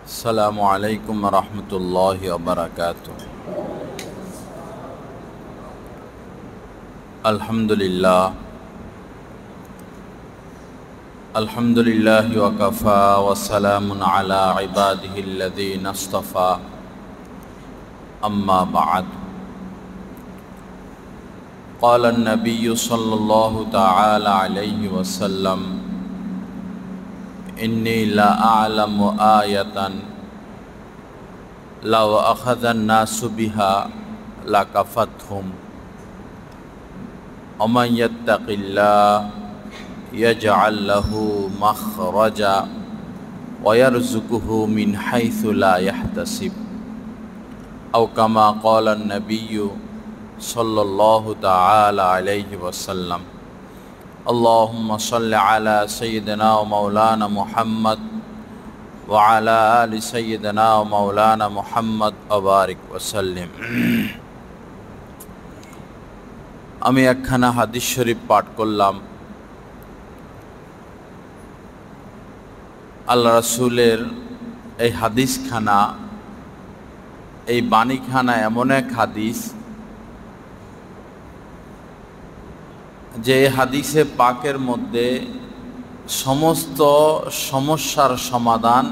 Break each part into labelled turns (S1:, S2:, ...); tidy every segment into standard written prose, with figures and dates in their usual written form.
S1: আসসালামু আলাইকুম রহমতুল্লাহি ওয়া বারাকাতুহু। আলহামদুলিল্লাহ আলহামদুলিল্লাহি ওয়া কাফা ওয়া সালামুন আলা ইবাদিহিল্লাযীনা ইসতাফা, আম্মা বা'দ। قال النبي صلى الله تعالى عليه وسلم إني لا أعلم آية لو أخذ الناس بها لكفتهم ومن يتق الله يجعل له مخرجا ويرزقه من حيث لا يحتسب أو كما قال النبي صلى الله تعالى عليه وسلم اللهم صل على سيدنا ومولانا محمد وعلى آل سيدنا ومولانا محمد وبارك وسلم। আমি একখানা হাদিস শরীফ পাঠ করলাম। আল্লাহ রাসূলের এই হাদিসখানা, এই বাণীখানা এমন এক হাদিস যে হাদিসে পাকের মধ্যে সমস্ত সমস্যার সমাধান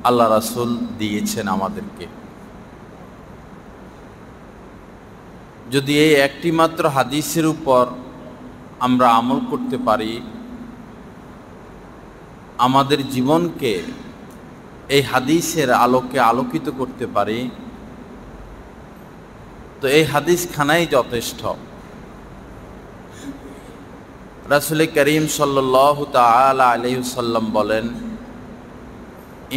S1: আল্লাহ রাসূল দিয়েছেন আমাদেরকে। যদি এই একটি মাত্র হাদিসের উপর আমরা আমল করতে পারি, আমাদের জীবনকে এই হাদিসের আলোকে আলোকিত করতে পারি, তো এই হাদিসখানাই যথেষ্ট। রাসূল করিম সাল্লাল্লাহু তাআলা আলাইহি ওয়াসাল্লাম বলেন,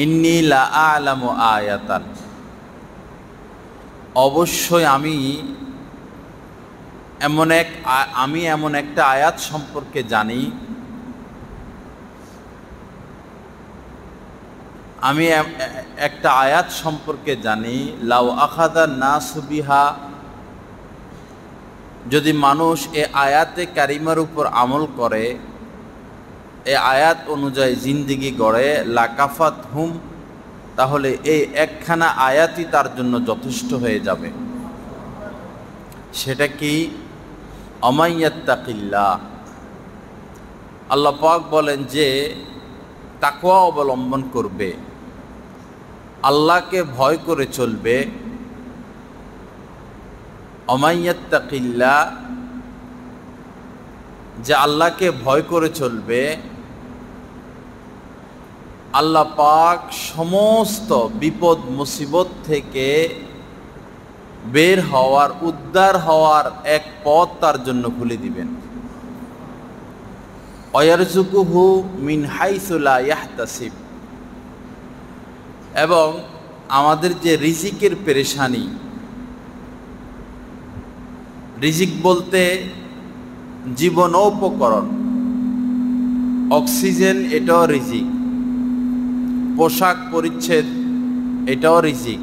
S1: ইন্নী লা আ'লামু আয়াতান, অবশ্যই আমি এমন একটা আয়াত সম্পর্কে জানি, একটা আয়াত সম্পর্কে জানি লাউ আখাযান নাসু বিহা, যদি মানুষ এ আয়াতে কারিমার উপর আমল করে, এ আয়াত অনুযায়ী জিন্দেগি গড়ে, লাকাফাত হুম, তাহলে এই একখানা আয়াতই তার জন্য যথেষ্ট হয়ে যাবে। সেটা কি? আমাইয়াত্তাকিল্লাহ, আল্লাহ পাক বলেন যে তাকওয়া অবলম্বন করবে, আল্লাহকে ভয় করে চলবে। আমাইয়াত্তাকিল্লাহ, যে আল্লাহকে ভয় করে চলবে, আল্লাহ পাক সমস্ত বিপদ মুসিবত থেকে বের হওয়ার, উদ্ধার হওয়ার এক পথ তার জন্য খুলে দিবেন। ওয়ারযুকুহু মিন হাইসু লা ইয়াহতাসিব, এবং আমাদের যে রিজিকের পেরেশানি, রিজিক বলতে জীবনোপকরণ, অক্সিজেন এটাও রিজিক, পোশাক পরিচ্ছদ এটাও রিজিক,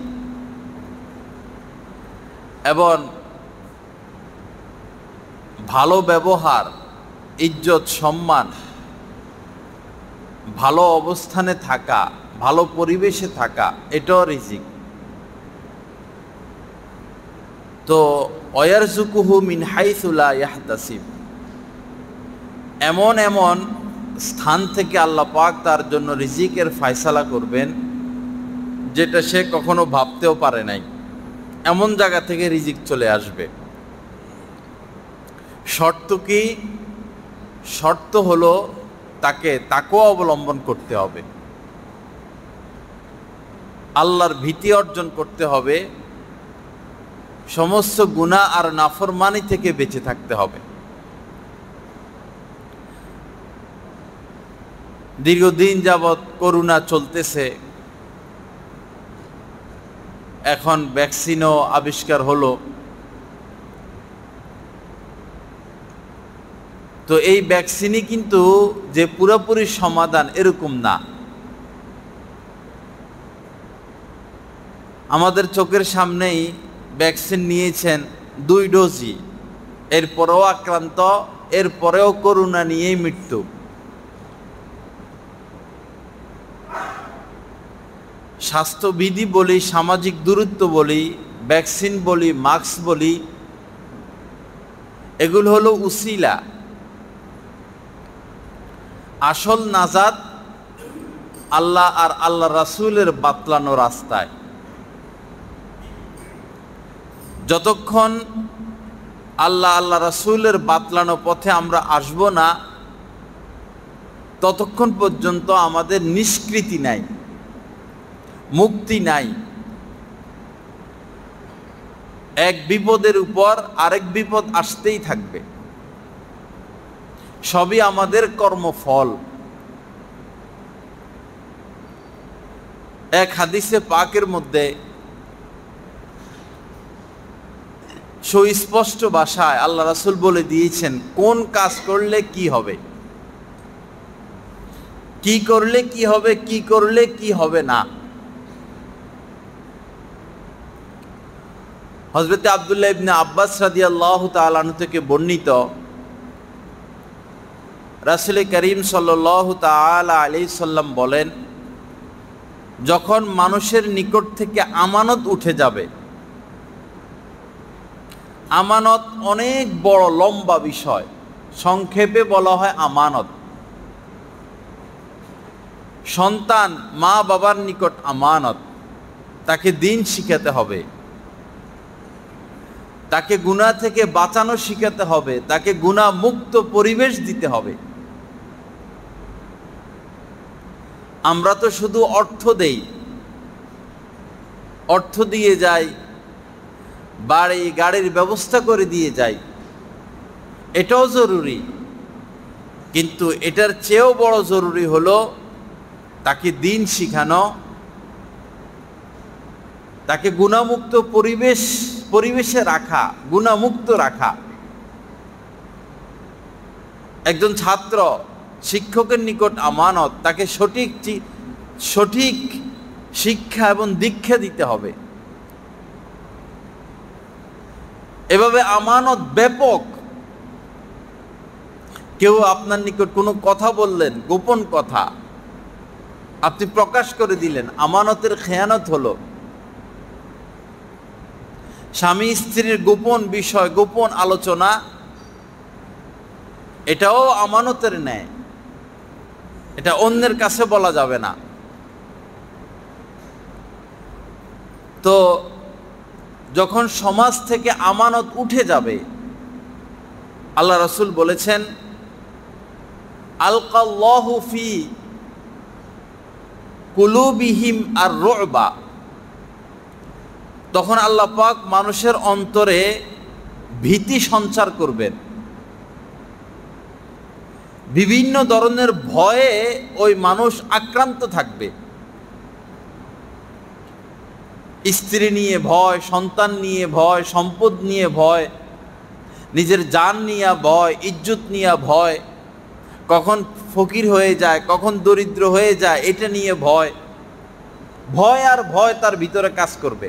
S1: এবং ভালো ব্যবহার, ইজ্জত সম্মান, ভালো অবস্থানে থাকা, ভালো পরিবেশে থাকা এটাও রিজিক। তো ওয়ারযুকুহু মিন হাইসু লা ইয়াহতাসিব, এমন এমন স্থান থেকে আল্লাহ পাক তার জন্য রিজিকের ফয়সালা করবেন যেটা সে কখনো ভাবতেও পারে নাই, এমন জায়গা থেকে রিজিক চলে আসবে। শর্ত কি? শর্ত হলো তাকে তাকওয়া অবলম্বন করতে হবে, আল্লাহর ভীতি অর্জন করতে হবে, সমস্ত গুনাহ আর নাফরমানি থেকে বেঁচে থাকতে হবে। দীর্ঘদিন যাবৎ করোনা চলতেছে, এখন ভ্যাকসিনও আবিষ্কার হলো। তো এই ভ্যাকসিনই কিন্তু যে পুরোপুরি সমাধান এরকম না। আমাদের চোখের সামনেই ভ্যাকসিন নিয়েছেন 2 ডোজই, এরপরেও আক্রান্ত, এরপরেও করোনা নিয়েই মৃত্যু। স্বাস্থ্যবিধি বলি, সামাজিক দূরত্ব বলি, ভ্যাকসিন বলি, মাস্ক বলি, এগুলো হলো উসিলা। আসল নাজাত আল্লাহ আর আল্লাহ রাসূলের বাতলানো রাস্তায়। যতক্ষণ আল্লাহ আল্লাহ রাসূলের বাতলানো পথে আমরা আসব না, ততক্ষণ পর্যন্ত আমাদের নিষ্কৃতি নাই, মুক্তি নাই। এক বিপদের উপর আরেক বিপদ আসতেই থাকবে, সবই আমাদের কর্মফল। এক হাদিসে পাকের মধ্যে সুস্পষ্ট ভাষায় আল্লাহ রাসূল বলে দিয়েছেন কোন কাজ করলে কি হবে, কি করলে কি হবে, কি করলে কি হবে না। হযরত আব্দুল্লাহ ইবনে আব্বাস রাদিয়াল্লাহু তাআলা আনহু থেকে বর্ণিত, রাসূল করিম সাল্লাল্লাহু তাআলা আলাইহি সাল্লাম বলেন, যখন মানুষের নিকট থেকে আমানত উঠে যাবে, আমানত অনেক বড় লম্বা বিষয়, সংক্ষেপে বলা হয় আমানত। সন্তান মা বাবার নিকট আমানত, তাকে দ্বীন শিখাতে হবে, তাকে গুনাহ থেকে বাঁচানো শিখাতে হবে, তাকে গুনাহ মুক্ত পরিবেশ দিতে হবে। আমরা তো শুধু অর্থ দেই, অর্থ দিয়ে যাই, বাড়ি গাড়ির ব্যবস্থা করে দিয়ে যাই, এটাও জরুরি, কিন্তু এটার চেয়েও বড় জরুরি হলো তাকে দ্বীন শিখানো, তাকে গুনাহমুক্ত পরিবেশে রাখা, গুনাহমুক্ত রাখা। একজন ছাত্র শিক্ষকের নিকট আমানত, তাকে সঠিক শিক্ষা এবং দীক্ষা দিতে হবে। এভাবে আমানত ব্যাপক। কেউ আপনার নিকট কোনো কথা বললেন, গোপন কথা আপনি প্রকাশ করে দিলেন, আমানতের খেয়ানত হলো। স্বামী স্ত্রীর গোপন বিষয়, গোপন আলোচনা, এটাও আমানতের ন্যায়, এটা অন্যের কাছে বলা যাবে না। তো যখন সমাজ থেকে আমানত উঠে যাবে, আল্লাহ রাসূল বলেছেন, আলকাল্লাহু ফি কুলুবিহিম আর রুবা, তখন আল্লাহ পাক মানুষের অন্তরে ভীতি সঞ্চার করবেন, বিভিন্ন ধরনের ভয়ে ওই মানুষ আক্রান্ত থাকবে। স্ত্রী নিয়ে ভয়, সন্তান নিয়ে ভয়, সম্পদ নিয়ে ভয়, নিজের জান নিয়ে ভয়, ইজ্জত নিয়ে ভয়, কখন ফকির হয়ে যায়, কখন দরিদ্র হয়ে যায়, এটা নিয়ে ভয়, ভয় আর ভয় তার ভিতরে কাজ করবে।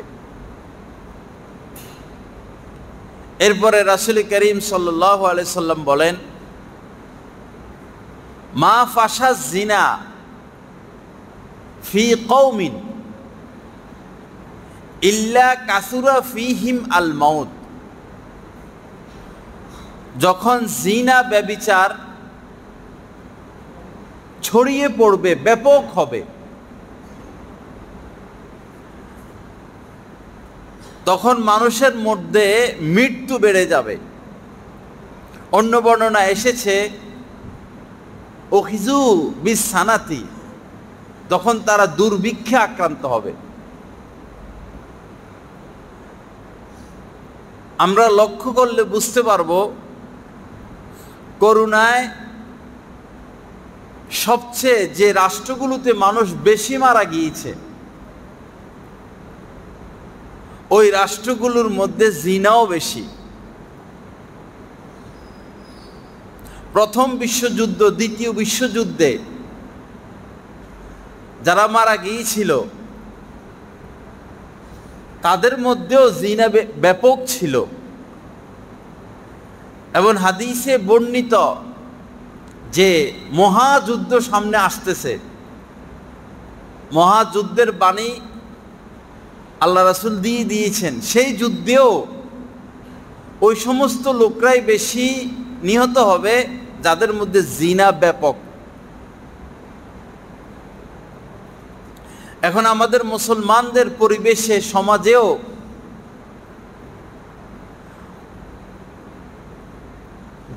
S1: এরপরে রাসূল করিম সাল্লাল্লাহু আলাইহি সাল্লাম বলেন, মা ফাশা জিনা ফি কওমিন ইল্লা কাসুরা ফিহিম আল মাউত। যখন জিনা ব্যভিচার ছড়িয়ে পড়বে, ব্যাপক হবে, তখন মানুষের মধ্যে মৃত্যু বেড়ে যাবে। অন্য বর্ণনা এসেছে ওখিজু বিসানাতি, তখন তারা দুর্ভিক্ষে আক্রান্ত হবে। আমরা লক্ষ্য করলে বুঝতে পারবো, করোনায় সবচেয়ে যে রাষ্ট্রগুলোতে মানুষ বেশি মারা গিয়েছে, ওই রাষ্ট্রগুলোর মধ্যে জিনাও বেশি। প্রথম বিশ্বযুদ্ধ, দ্বিতীয় বিশ্বযুদ্ধে যারা মারা গিয়েছিল তাদের মধ্যেও জিনা ব্যাপক ছিল। এবং হাদিসে বর্ণিত যে মহাযুদ্ধ সামনে আসতেছে, মহাযুদ্ধের বাণী আল্লাহ রাসূল দিয়ে দিয়েছেন, সেই যুদ্ধেও ওই সমস্ত লোকরাই বেশি নিহত হবে যাদের মধ্যে জিনা ব্যাপক। এখন আমাদের মুসলমানদের পরিবেশে, সমাজেও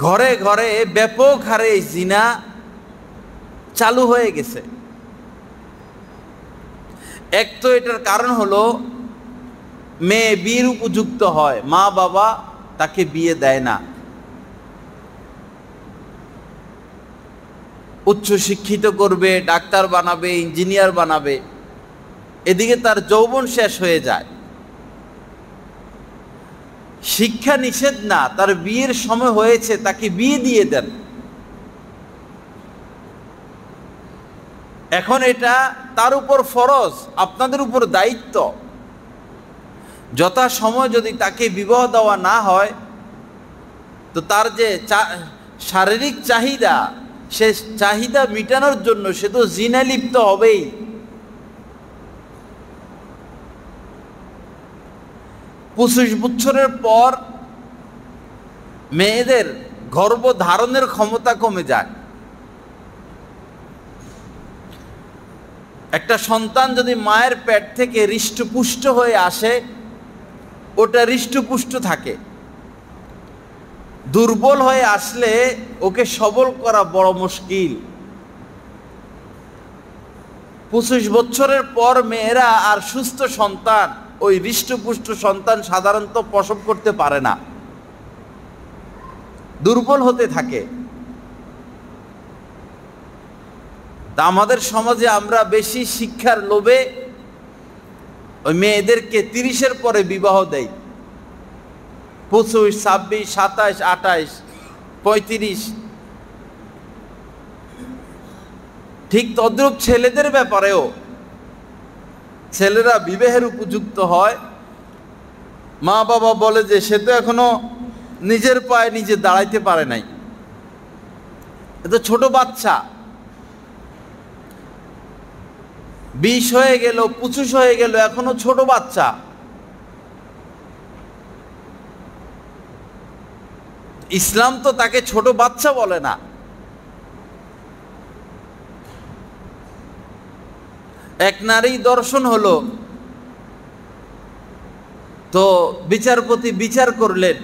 S1: ঘরে ঘরে ব্যাপক হারে জিনা চালু হয়ে গেছে। এক তো এটার কারণ হলো মেয়ে বিয়ের উপযুক্ত হয়, মা বাবা তাকে বিয়ে দেয় না। উচ্চ শিক্ষিত করবে, ডাক্তার বানাবে, ইঞ্জিনিয়ার বানাবে, এদিকে তার যৌবন শেষ হয়ে যায়। শিক্ষা নিষেধ না, তার বিয়ের সময় হয়েছে, তাকে বিয়ে দিয়ে দেন। এখন এটা তার উপর ফরজ, আপনাদের উপর দায়িত্ব। যথা সময় যদি তাকে বিবাহ দেওয়া না হয়, তো তার যে শারীরিক চাহিদা, সে চাহিদা মিটানোর জন্য সে তো জিনা লিপ্ত হবেই। 25 বছরের পর মেয়েদের গর্ভধারণের ক্ষমতা কমে যায়। একটা সন্তান যদি মায়ের পেট থেকে হৃষ্টপুষ্ট হয়ে আসে, ওটা হৃষ্টপুষ্ট থাকে। দুর্বল হয়ে আসলে ওকে সবল করা বড় মুশকিল। 25 বছরের পর মেয়েরা আর সুস্থ সন্তান, ওই হৃষ্টপুষ্ট সন্তান সাধারণত প্রসব করতে পারে না, দুর্বল হতে থাকে। তা আমাদের সমাজে আমরা বেশি শিক্ষার লোভে ওই মেয়েদেরকে 30-এর পরে বিবাহ দেই। 25, 26, 27, 28, 35। ঠিক তদ্রূপ ছেলেদের ব্যাপারেও, ছেলেরা বিবাহের উপযুক্ত হয়, মা বাবা বলে যে সে তো এখনো নিজের পায়ে নিজে দাঁড়াইতে পারে নাই, এ তো ছোট বাচ্চা, 20 হয়ে গেল, 25 হয়ে গেল, এখনো ছোট বাচ্চা। ইসলাম তো তাকে ছোট বাচ্চা বলে না। এক নারী দর্শন হলো, তো বিচারপতি বিচার করলেন,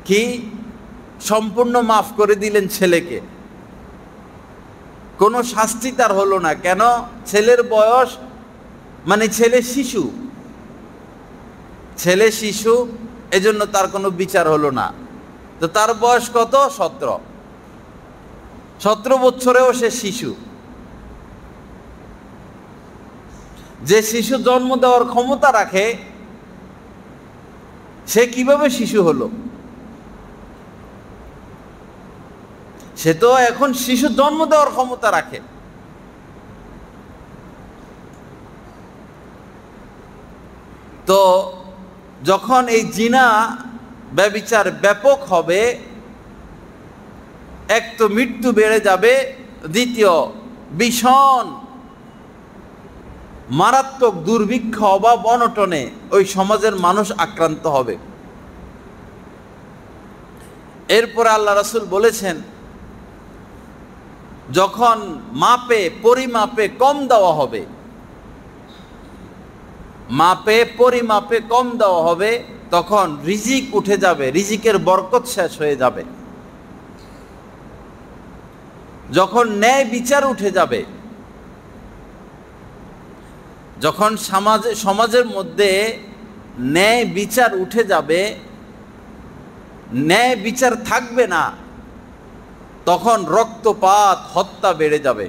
S1: কি সম্পূর্ণ মাফ করে দিলেন ছেলেকে, কোনো শাস্তি তার হলো না। কেন? ছেলের বয়স, মানে ছেলে শিশু, ছেলে শিশু, এজন্য তার কোনো বিচার হলো না। তো তার বয়স কত? 17 বছরেও সে শিশু। যে শিশু জন্ম দেওয়ার ক্ষমতা রাখে, সে কিভাবে শিশু হলো? সে তো এখন শিশু জন্ম দেওয়ার ক্ষমতা রাখে। তো যখন এই জিনা ব্যভিচার ব্যাপক হবে, এক তো মৃত্যু বেড়ে যাবে, দ্বিতীয় ভীষণ মারাত্মক দুর্ভিক্ষ, অভাব, অনটনে ওই সমাজের মানুষ আক্রান্ত হবে। এরপরে আল্লাহ রাসূল বলেছেন, যখন মাপে পরিমাপে কম দেওয়া হবে, মাপে পরিমাপে কম দেওয়া হবে, তখন রিজিক উঠে যাবে, রিজিকের বরকত শেষ হয়ে যাবে। যখন ন্যায় বিচার উঠে যাবে, যখন সমাজের মধ্যে ন্যায় বিচার উঠে যাবে, ন্যায় বিচার থাকবে না, তখন রক্তপাত, হত্যা বেড়ে যাবে,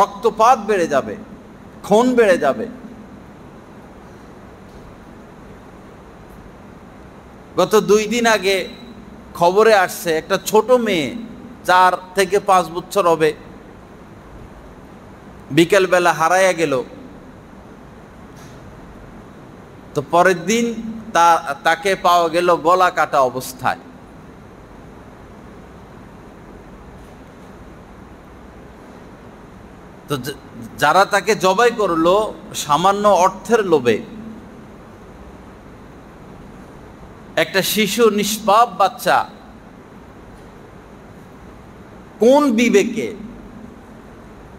S1: রক্তপাত বেড়ে যাবে, খুন বেড়ে যাবে। গত 2 দিন আগে খবরে আসছে, একটা ছোট মেয়ে, 4 থেকে 5 বছর হবে, বিকেলবেলা হারাইয়া গেল। তো পরের দিন তাকে পাওয়া গেল গলা কাটা অবস্থায়। তো যারা তাকে জবাই করলো সামান্য অর্থের লোভে, একটা শিশু, নিষ্পাপ বাচ্চা, কোন বিবেকে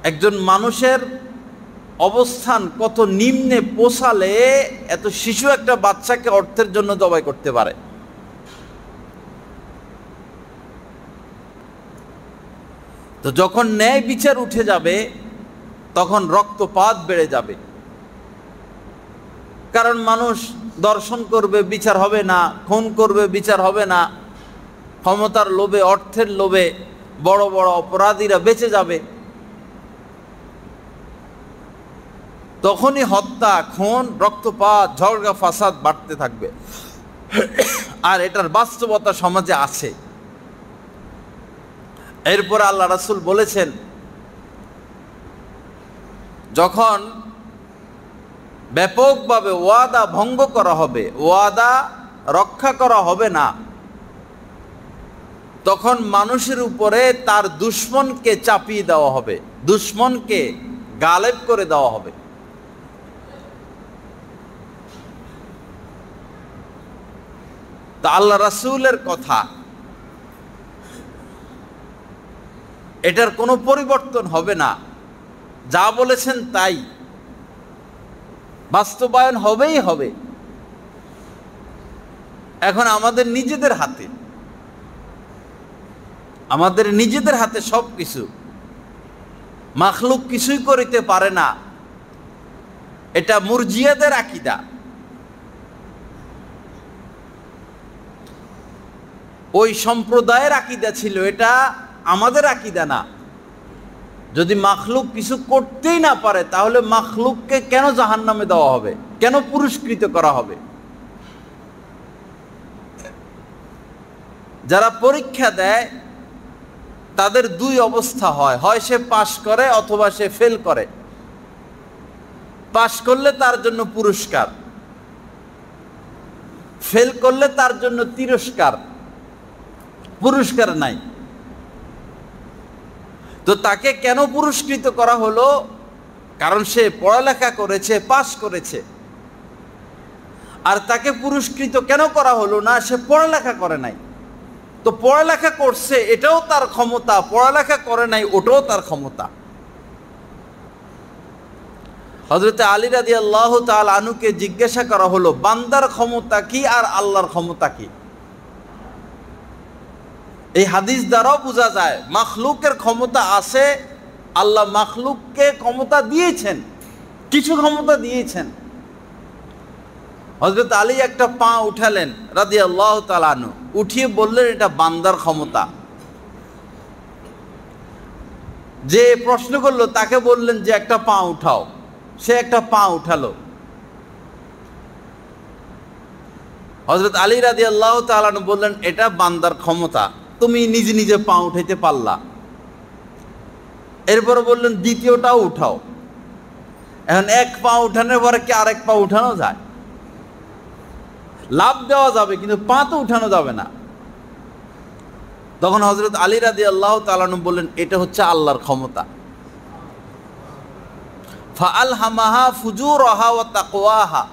S1: একজন মানুষের অবস্থান কত নিম্নে পৌঁছালে এত শিশু একটা বাচ্চাকে অর্থের জন্য জবাই করতে পারে? তো যখন ন্যায় বিচার উঠে যাবে তখন রক্তপাত বেড়ে যাবে, কারণ মানুষ দর্শন করবে, বিচার হবে না, খুন করবে, বিচার হবে না, ক্ষমতার লোভে, অর্থের লোভে বড় বড় অপরাধীরা বেঁচে যাবে। তখনই হত্যা, খুন, রক্তপাত, ঝগড়া ফাসাদ বাড়তে থাকবে। আর এটার বাস্তবতা সমাজে আছে। এরপর আল্লাহ রাসূল বলেছেন, যখন ব্যাপকভাবে ওয়াদা ভঙ্গ করা হবে, ওয়াদা রক্ষা করা হবে না, তখন মানুষের উপরে তার দুশমনকে চাপিয়ে দেওয়া হবে, দুশমনকে গালেব করে দেওয়া হবে। তা আল্লাহ রাসূলের কথা, এটার কোনো পরিবর্তন হবে না। যা বলেছেন তাই বাস্তবায়ন হবেই হবে। এখন আমাদের নিজেদের হাতে, আমাদের নিজেদের হাতে সব কিছু। মাখলুক কিছুই করিতে পারে না, এটা মুরজিয়াদের আকীদা। ওই সম্প্রদায়ের আকীদা ছিল, এটা আমাদের আকীদা না। যদি মাখলুক কিছু করতেই না পারে তাহলে মাখলুককে কেন জাহান্নামে দেওয়া হবে, কেন পুরস্কৃত করা হবে? যারা পরীক্ষা দেয় তাদের দুই অবস্থা হয়, হয় সে পাশ করে অথবা সে ফেল করে। পাশ করলে তার জন্য পুরস্কার, ফেল করলে তার জন্য তিরস্কার, পুরস্কার নাই। তো তাকে কেন পুরস্কৃত করা হলো? কারণ সে পড়ালেখা করেছে, পাস করেছে। আর তাকে পুরস্কৃত কেন করা হলো না? সে পড়ালেখা করে নাই। তো পড়ালেখা করছে এটাও তার ক্ষমতা, পড়ালেখা করে নাই ওটাও তার ক্ষমতা। হযরত আলী রাদিয়াল্লাহু তাআলা আনহুকে জিজ্ঞাসা করা হলো, বান্দার ক্ষমতা কি আর আল্লাহর ক্ষমতা কি? এই হাদিস দ্বারাও বোঝা যায় মাখলুকের ক্ষমতা আছে, আল্লাহ মাখলুককে ক্ষমতা দিয়েছেন, কিছু ক্ষমতা দিয়েছেন। হযরত আলী একটা পা উঠালেন রাদিয়াল্লাহু তাআলা আনহু, উঠিয়ে বললেন এটা বান্দার ক্ষমতা। যে প্রশ্ন করলো তাকে বললেন যে একটা পা উঠাও, সে একটা পা উঠালো। হযরত আলী রাদিয়াল্লাহু তাআলা আনহু বললেন এটা বান্দার ক্ষমতা, তুমি নিজে নিজে পা উঠাইতে পারলা। এরপরে বললেন দ্বিতীয়টাও উঠাও। এখন এক পা উঠানোর পরে কি আরেক পা উঠানো যায়? লাভ দেওয়া যাবে কিন্তু পা তো উঠানো যাবে না। তখন হযরত আলী রাদিয়াল্লাহু তাআলা আনহু বললেন এটা হচ্ছে আল্লাহর ক্ষমতা। ফাআলহামাহা ফুজুরাহা ওয়া তাকওয়াহা,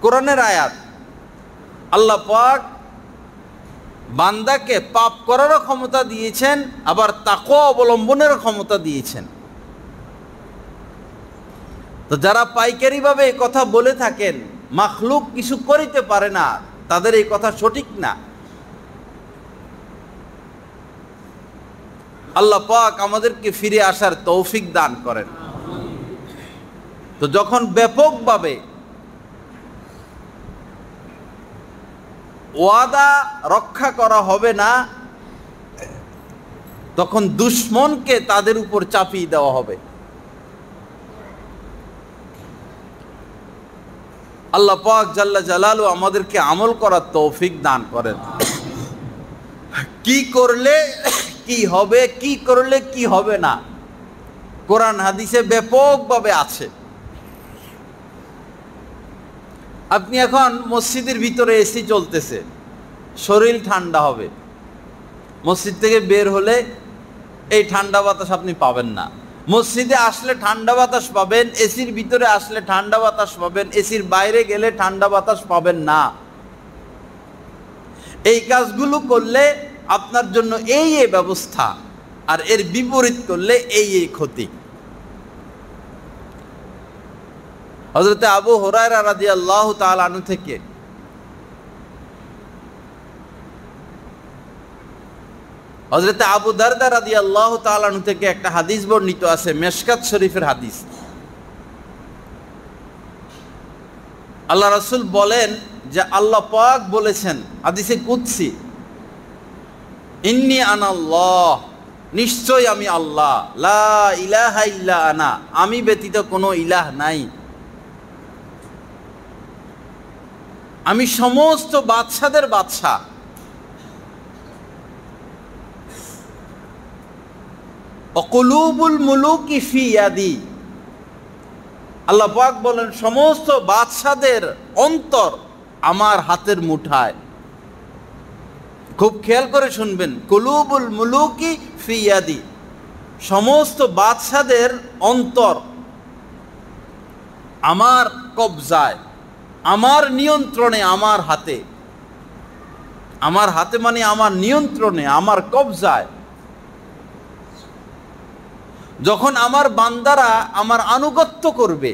S1: কোরআনের আয়াত। আল্লাহ পাক বান্দাকে পাপ করারও ক্ষমতা দিয়েছেন, আবার তাকওয়া অবলম্বনের ক্ষমতা দিয়েছেন। তো যারা পাইকারিভাবে এই কথা বলে থাকেন মাখলুক কিছু করিতে পারে না, তাদের এই কথা সঠিক না। আল্লাহ পাক আমাদেরকে ফিরে আসার তৌফিক দান করেন। তো যখন ব্যাপকভাবে ওয়াদা রক্ষা করা হবে না, তখন দুশমনকে তাদের উপর চাপিয়ে দেওয়া হবে। আল্লাহ পাক জাল্লা জালালু আমাদেরকে আমল করার তৌফিক দান করেন। কি করলে কি হবে, কি করলে কি হবে না, কোরআন হাদিসে ব্যাপকভাবে আছে। আপনি এখন মসজিদের ভিতরে এসি চলতেছে, শরীর ঠান্ডা হবে, মসজিদ থেকে বের হলে এই ঠান্ডা বাতাস আপনি পাবেন না। মসজিদে আসলে ঠান্ডা বাতাস পাবেন, এসির ভিতরে আসলে ঠান্ডা বাতাস পাবেন, এসির বাইরে গেলে ঠান্ডা বাতাস পাবেন না। এই কাজগুলো করলে আপনার জন্য এই ব্যবস্থা, আর এর বিপরীত করলে এই ক্ষতি। হযরত আবু হুরায়রা রাদিয়াল্লাহু তাআলা আনহু থেকে হযরত আবু দারদা রাদিয়াল্লাহু তাআলা আনহু থেকে একটা হাদিস বর্ণিত আছে, মিশকাত শরীফের হাদিস। আল্লাহ রাসূল বলেন যে আল্লাহ পাক বলেছেন হাদিসে কুদসি, ইন্নী আনাল্লাহ, নিশ্চয় আমি আল্লাহ, লা ইলাহা ইল্লা আনা, আমি ব্যতীত কোনো ইলাহ নাই। আমি সমস্ত বাদশাদের বাদশা। অকুলুবুল মুলুকি ফি ইয়াদি, আল্লাহ পাক বলেন সমস্ত বাদশাদের অন্তর আমার হাতের মুঠায়। খুব খেয়াল করে শুনবেন, কুলুবুল মুলুকি ফি ইয়াদি, সমস্ত বাদশাদের অন্তর আমার কবজায়, আমার নিয়ন্ত্রণে, আমার হাতে। আমার হাতে মানে আমার নিয়ন্ত্রণে, আমার কবজায়। যখন আমার বান্দারা আমার আনুগত্য করবে,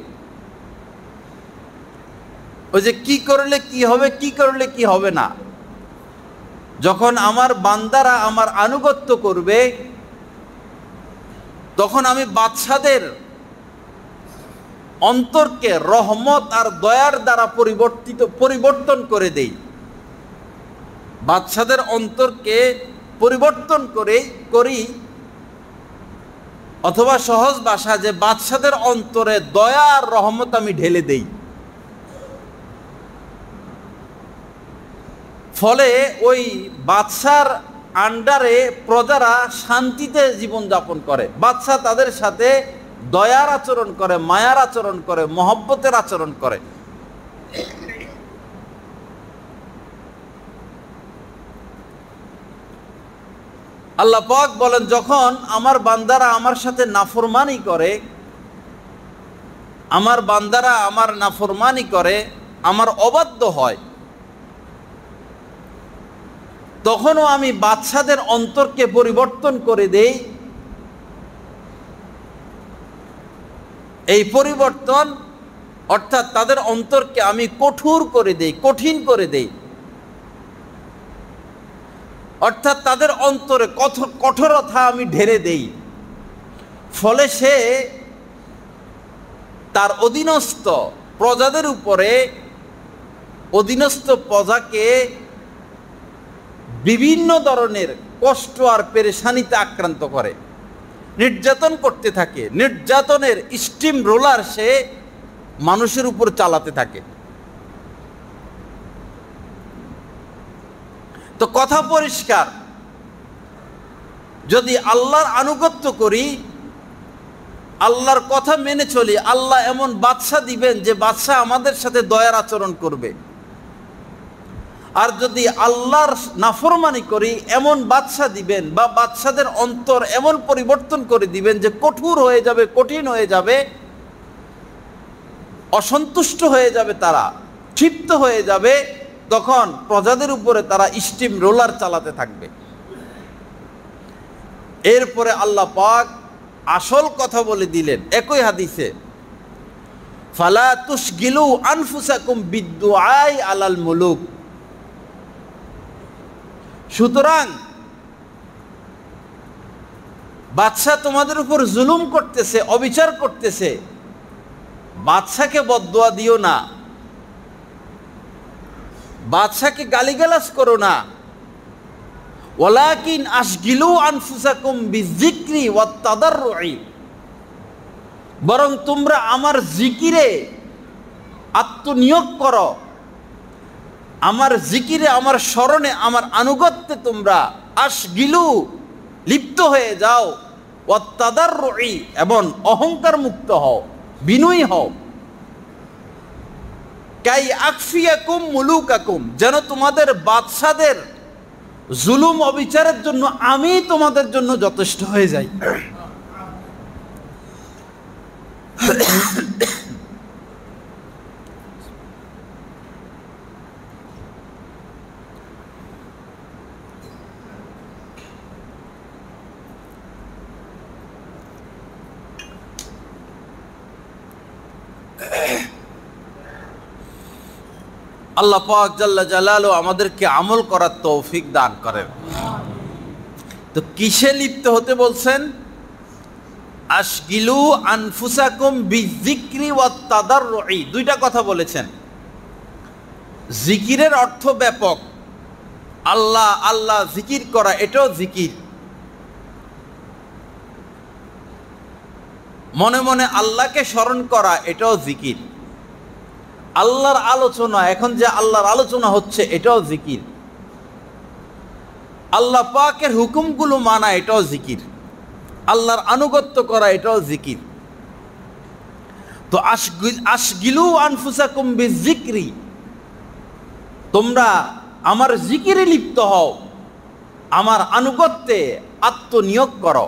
S1: ওই যে কি করলে কি হবে, কি করলে কি হবে না, যখন আমার বান্দারা আমার আনুগত্য করবে, তখন আমি বাদশাদের অন্তরকে রহমত আর দয়ার দ্বারা পরিবর্তন করে দেই। বাদশাদের অন্তরকে পরিবর্তন করি, অথবা সহজ ভাষা যে বাদশাদের অন্তরে দয়া আর রহমত আমি ঢেলে দেই। ফলে ওই বাদশার আন্ডারে প্রজারা শান্তিতে জীবনযাপন করে। বাদশা তাদের সাথে দয়ার আচরণ করে, মায়ার আচরণ করে, মহব্বতের আচরণ করে। আল্লাহ পাক বলেন, যখন আমার বান্দারা আমার সাথে নাফরমানি করে, আমার বান্দারা আমার নাফরমানি করে, আমার অবাধ্য হয়, তখনও আমি বাদশাদের অন্তরকে পরিবর্তন করে দেই। এই পরিবর্তন অর্থাৎ তাদের অন্তরকে আমি কঠোর করে দেই, কঠিন করে দেই। অর্থাৎ তাদের অন্তরে কঠোরতা আমি ঢেলে দেই। ফলে সে তার অধীনস্থ প্রজাদের উপরে, অধীনস্থ প্রজাকে বিভিন্ন ধরনের কষ্ট আর পেরেশানিতে আক্রান্ত করে, নির্যাতন করতে থাকে। নির্যাতনের স্টিম রোলার সে মানুষের উপর চালাতে থাকে। তো কথা পরিষ্কার, যদি আল্লাহর আনুগত্য করি, আল্লাহর কথা মেনে চলি, আল্লাহ এমন বাদশা দিবেন যে বাদশা আমাদের সাথে দয়ার আচরণ করবে। আর যদি আল্লাহর নাফরমানি করি, এমন বাদশা দিবেন বা বাদশাদের অন্তর এমন পরিবর্তন করে দিবেন যে কঠোর হয়ে যাবে, কঠিন হয়ে যাবে, অসন্তুষ্ট হয়ে যাবে, তারা ক্ষিপ্ত হয়ে যাবে। তখন প্রজাদের উপরে তারা স্টিম রোলার চালাতে থাকবে। এরপরে আল্লাহ পাক আসল কথা বলে দিলেন একই হাদিসে, ফালা তুশগিলু আনফুসাকুম বিদ্দুআই আলাল মুলুক। সুতরাং বাদশা তোমাদের উপর জুলুম করতেছে, অবিচার করতেছে, বাদশাকে বদদুয়া দিও না, বাদশাকে গালিগালাজ করো না। ওয়ালাকিন আশগিলু আনফুসাকুম বিযিকরি ওয়াত তাদাররুই, বরং তোমরা আমার জিকিরে আত্মনিয়োগ করো, আমার জিকিরে, আমার স্মরণে, আমার আনুগত্যে তোমরা আশগিলু লিপ্ত হয়ে যাও, ওয়াত তাদাররুই, এবং অহংকার মুক্ত হও, বিনয়ী হও। কাই আকফিয়াকুম মুলুকাকুম, যেন তোমাদের বাদশাদের জুলুম অবিচারের জন্য আমি তোমাদের জন্য যথেষ্ট হয়ে যাই। আল্লাহ পাক জাল্লা জালালু আমাদেরকে আমল করার তৌফিক দান করেন। তো কিসে লিপ্ত হতে বলছেন? আশগিলু আনফুসাকুম বিযিকরি ওয়াত তাদাররুই, দুইটা কথা বলেছেন। জিকিরের অর্থ ব্যাপক, আল্লাহ আল্লাহ জিকির করা এটাও জিকির, মনে মনে আল্লাহকে স্মরণ করা এটাও জিকির, আল্লাহর আলোচনা, এখন যে আল্লাহর আলোচনা হচ্ছে এটাও জিকির, আল্লাহ পাকের হুকুমগুলো মানা এটাও জিকির, আল্লাহর আনুগত্য করা এটাও জিকির। তো আশগিলু আনফুসাকুম বিযিকরি, তোমরা আমার জিকিরে লিপ্ত হও, আমার আনুগত্যে আত্মনিয়োগ করো।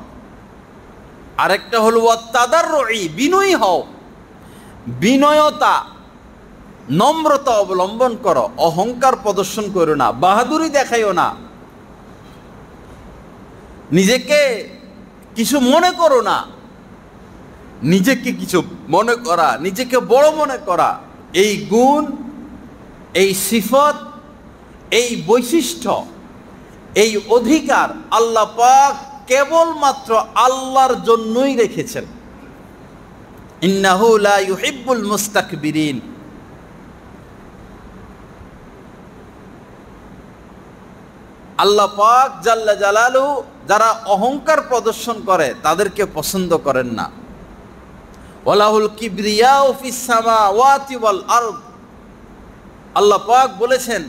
S1: আরেকটা হলো ওয়াত তাদাররুই, বিনয়ী হও, বিনয়তা নম্রতা অবলম্বন করো, অহংকার প্রদর্শন করো না, বাহাদুরি দেখাইও না, নিজেকে কিছু মনে করো না। নিজেকে কিছু মনে করা, নিজেকে বড় মনে করা, এই গুণ, এই সিফত, এই বৈশিষ্ট্য, এই অধিকার আল্লাহ পাক কেবলমাত্র আল্লাহর জন্যই রেখেছেন। ইন্নাহু লা ইউহিব্বুল মুস্তাকবিরিন, আল্লাহ পাক জাল্লা জালালু যারা অহংকার প্রদর্শন করে তাদেরকে পছন্দ করেন না। ওয়ালাহুল কিবরিয়াউ ফিস সামাওয়াতি ওয়াল আরদ, আল্লাহ পাক বলেছেন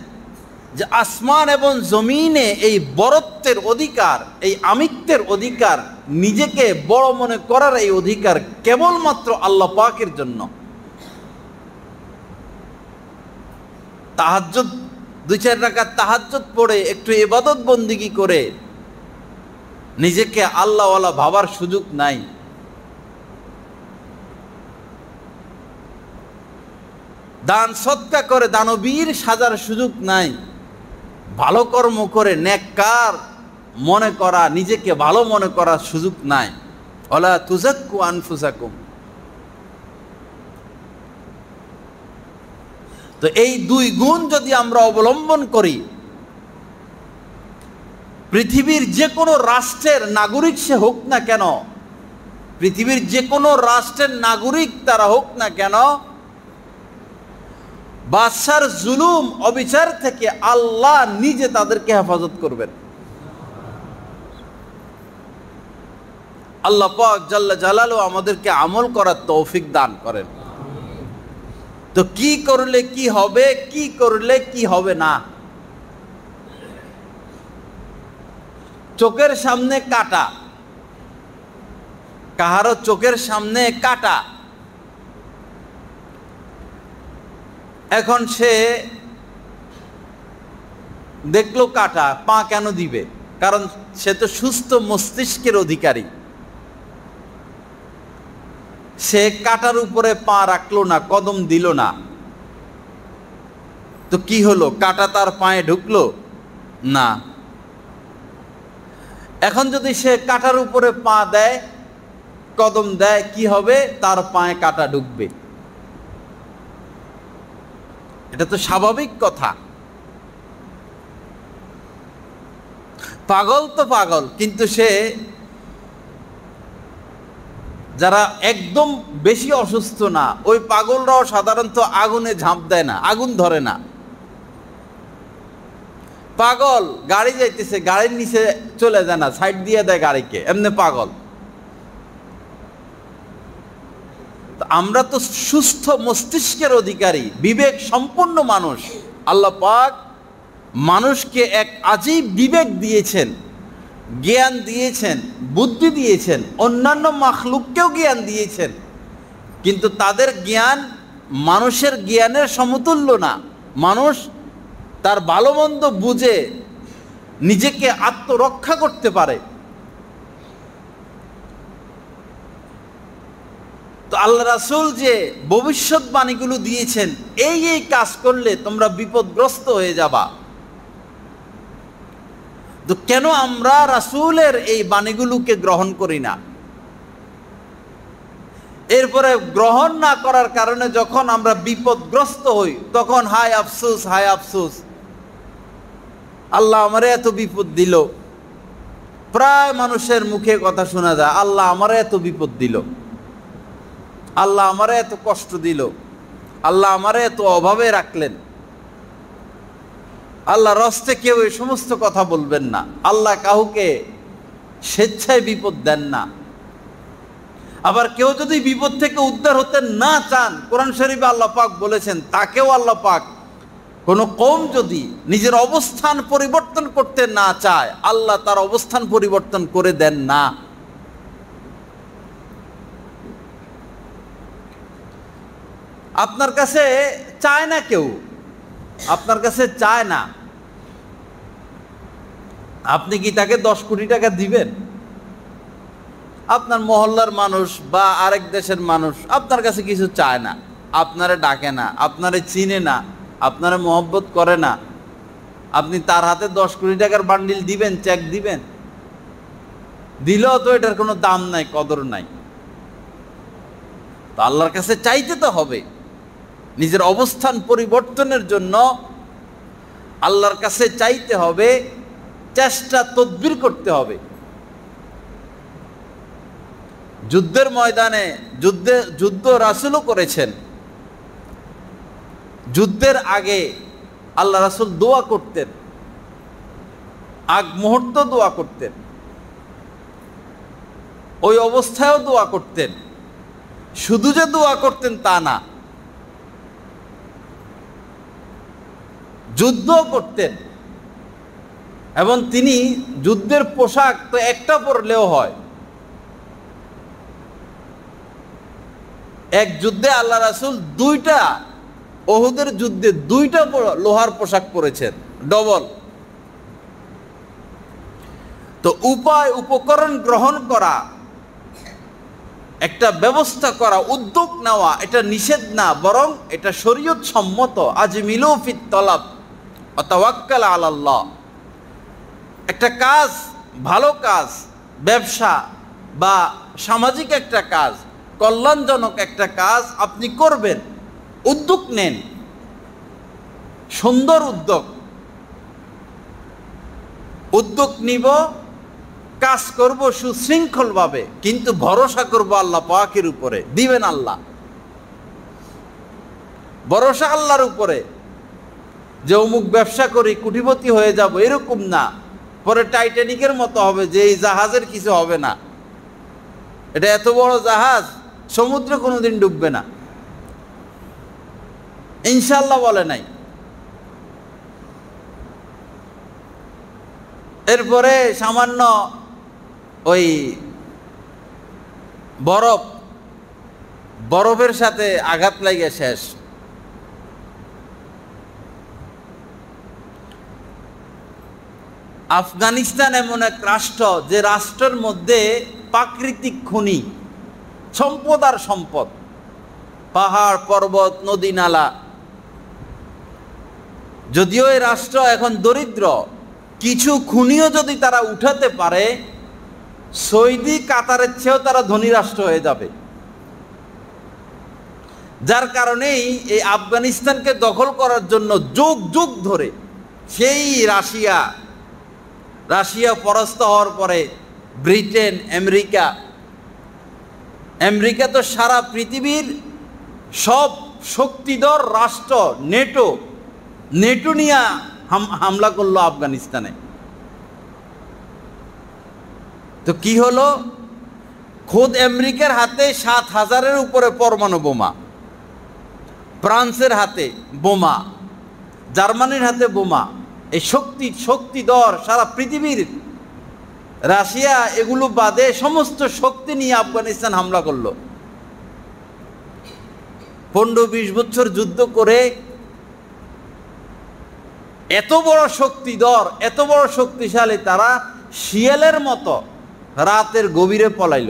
S1: যে আসমান এবং জমিনে এই বরত্বের অধিকার, এই আমিত্বের অধিকার, নিজেকে বড় মনে করার এই অধিকার কেবলমাত্র আল্লাহ পাকের জন্য। তাহাজ্জুদ, 2-4 রাকাত তাহাজ্জুদ পড়ে একটু ইবাদত বন্দিগি করে নিজেকে আল্লাহওয়ালা ভাবার সুযোগ নাই। দান সদকা করে দানবীর সাজার সুযোগ নাই। ভালো কর্ম করে নেককার মনে করা, নিজেকে ভালো মনে করার সুযোগ নাই। ওয়ালা তুযাক্কু আনফুসাকুম। তো এই দুই গুণ যদি আমরা অবলম্বন করি, পৃথিবীর যে কোনো রাষ্ট্রের নাগরিক সে হোক না কেন, পৃথিবীর যে কোনো রাষ্ট্রের নাগরিক তারা হোক না কেন, বাদশার জুলুম অবিচার থেকে আল্লাহ নিজে তাদেরকে হেফাজত করবেন। আল্লাহ পাক জাল্লা জালালু আমাদেরকে আমল করার তৌফিক দান করেন। তো কি করলে কি হবে, কি করলে কি হবে না? চোখের সামনে কাটা, কাহারো চোখের সামনে কাটা, এখন সে দেখলো কাটা, পা কেন দিবে? কারণ সে তো সুস্থ মস্তিষ্কের অধিকারী, সে কাটার উপরে পা রাখলো না, কদম দিল না। তো কি হলো? কাটা তার পায়ে ঢুকলো না। এখন যদি সে কাটার উপরে পা দেয়, কদম দেয়, কি হবে? তার পায়ে কাটা ঢুকবে। এটা তো স্বাভাবিক কথা। পাগল তো পাগল, কিন্তু সে, যারা একদম বেশি অসুস্থ না, ওই পাগলরাও সাধারণত আগুনে ঝাঁপ দেয় না, আগুন ধরে না। পাগল গাড়ি যাইতেছে, গাড়ির নিচে চলে যায় না, সাইড দিয়ে দেয় গাড়িকে, এমনি পাগল। আমরা তো সুস্থ মস্তিষ্কের অধিকারী, বিবেক সম্পন্ন মানুষ। আল্লাহ পাক মানুষকে এক আজীব বিবেক দিয়েছেন, জ্ঞান দিয়েছেন, বুদ্ধি দিয়েছেন, অন্যান্য মাখলুককেও জ্ঞান দিয়েছেন, কিন্তু তাদের জ্ঞান মানুষের জ্ঞানের সমতুল্য না। মানুষ তার ভালো মন্দ বুঝে নিজেকে আত্মরক্ষা করতে পারে। তো আল্লাহ রাসূল যে ভবিষ্যৎবাণীগুলো দিয়েছেন, এই কাজ করলে তোমরা বিপদগ্রস্ত হয়ে যাবা। তো কেন আমরা রাসূলের এই বাণীগুলোকে গ্রহণ করি না? এরপরে গ্রহণ না করার কারণে যখন আমরা বিপদগ্রস্ত হই, তখন হায় আফসোস, হায় আফসোস, আল্লাহ আমারে এত বিপদ দিল। প্রায় মানুষের মুখে কথা শোনা যায়, আল্লাহ আমারে এত বিপদ দিল, আল্লাহ আমারে এত কষ্ট দিল, আল্লাহ আমারে এত অভাবে রাখলেন। আল্লাহর হস্তে কেউ এই সমস্ত কথা বলবেন না। আল্লাহ কাউকে স্বেচ্ছায় বিপদ দেন না। আবার কেউ যদি বিপদ থেকে উদ্ধার হতে না চান, কোরআন শরীফে আল্লাহ পাক বলেছেন, তাকেও আল্লাহ পাক, কোন কওম যদি নিজের অবস্থান পরিবর্তন করতে না চায়, আল্লাহ তার অবস্থান পরিবর্তন করে দেন না। আপনার কাছে চায় না কেউ, আপনার কাছে চায় না, আপনি কি তাকে 10 কোটি টাকা দিবেন? আপনার মহল্লার মানুষ বা আরেক দেশের মানুষ আপনার কাছে কিছু চায় না, আপনারে ডাকে না, আপনারে চিনে না, আপনারে মহব্বত করে না, আপনি তার হাতে 10 কোটি টাকার বান্ডিল দিবেন, চেক দিবেন? দিলেও তো এটার কোনো দাম নাই, কদর নাই। তো আল্লাহর কাছে চাইতে তো হবে। নিজের অবস্থান পরিবর্তনের জন্য আল্লাহর কাছে চাইতে হবে, চেষ্টা তদবির করতে হবে। যুদ্ধের ময়দানে যুদ্ধ রাসূলও করেছেন। যুদ্ধের আগে আল্লাহ রাসূল দোয়া করতেন, আগ মুহূর্ত দোয়া করতেন, ওই অবস্থায়ও দোয়া করতেন। শুধু যে দোয়া করতেন তা না, যুদ্ধও করতেন। এবং তিনি যুদ্ধের পোশাক তো একটা পরলেও হয়। এক যুদ্ধে আল্লাহ রাসূল উহুদের যুদ্ধে 2টা লোহার পোশাক পরেছেন, ডবল। তো উপকরণ গ্রহণ করা, একটা ব্যবস্থা করা, উদ্যোগ নেওয়া, এটা নিষেধ না, বরং এটা শরীয়ত সম্মত। আজমিলু ফিত তলাব ওয়া তাওয়াক্কাল আলাল্লাহ। একটা কাজ, ভালো কাজ, ব্যবসা বা সামাজিক একটা কাজ, কল্যাণজনক একটা কাজ আপনি করবেন, উদ্যোগ নেন, সুন্দর উদ্যোগ নিব, কাজ করব সুশৃঙ্খলভাবে, কিন্তু ভরসা করব আল্লাহ পাকের উপরে। দিবেন আল্লাহ, ভরসা আল্লাহর উপরে। যে অমুক ব্যবসা করি কোটিপতি হয়ে যাব, এরকম না। পরে টাইটানিকের মতো হবে যে এই জাহাজের কিছু হবে না। এটা এত বড় জাহাজ, সমুদ্রে কোনোদিন ডুববে না, ইনশাআল্লাহ বলে নাই। এরপরে সামান্য ওই বরফের সাথে আঘাত লাগে শেষ। আফগানিস্তান এমন এক রাষ্ট্র, যে রাষ্ট্রের মধ্যে প্রাকৃতিক খনি, সম্পদ আর সম্পদ, পাহাড় পর্বত নদী নালা। যদিও এই রাষ্ট্র এখন দরিদ্র, কিছু খনিও যদি তারা উঠাতে পারে, সৌদি কাতারের চেয়েও তারা ধনী রাষ্ট্র হয়ে যাবে। যার কারণেই এই আফগানিস্তানকে দখল করার জন্য যুগ যুগ ধরে সেই রাশিয়া পরাস্ত হওয়ার পরে ব্রিটেন, আমেরিকা তো সারা পৃথিবীর সব শক্তিধর রাষ্ট্র, নেটো নিয়ে হামলা করলো আফগানিস্তানে। তো কি হলো? খোদ আমেরিকার হাতে 7,000-এর উপরে পরমাণু বোমা, ফ্রান্সের হাতে বোমা, জার্মানির হাতে বোমা। এই শক্তিধর সারা পৃথিবীর, রাশিয়া এগুলো বাদে সমস্ত শক্তি নিয়ে আফগানিস্তান হামলা করলো। 15-20 বছর যুদ্ধ করে এত বড় শক্তিধর, এত বড় শক্তিশালী, তারা শিয়ালের মতো রাতের গভীরে পলাইল।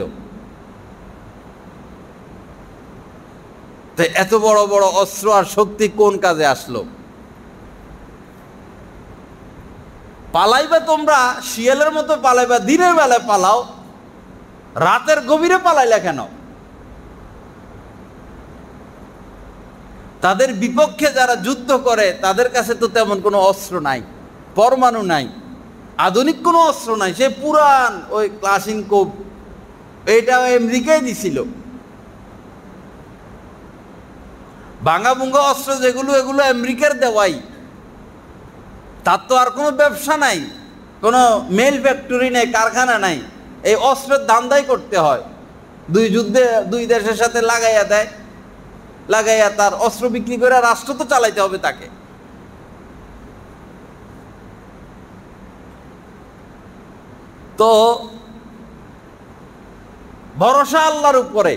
S1: তো এত বড় বড় অস্ত্র আর শক্তি কোন কাজে আসলো? পালাইবা তোমরা শিয়ালের মতো পালাইবা, দিনের বেলায় পালাও, রাতের গভীরে পালাইলা কেন? তাদের বিপক্ষে যারা যুদ্ধ করে তাদের কাছে তো তেমন কোনো অস্ত্র নাই, পরমাণু নাই, আধুনিক কোনো অস্ত্র নাই, সে পুরান ওই ক্লাসিনকোভ, এইটা আমেরিকায় দিছিল। ভাঙা ভুঙ্গা অস্ত্র যেগুলো, এগুলো আমেরিকার দেওয়াই। তার তো আর কোনো ব্যবসা নাই, কোনো মেল ফ্যাক্টরি নেই, কারখানা নাই, এই অস্ত্রের দান্দাই করতে হয়। দুই যুদ্ধে দুই দেশের সাথে লাগাইয়া দেয়, লাগাইয়া তার অস্ত্র বিক্রি করে রাষ্ট্র তো চালাইতে হবে তাকে। তো ভরসা আল্লাহর উপরে,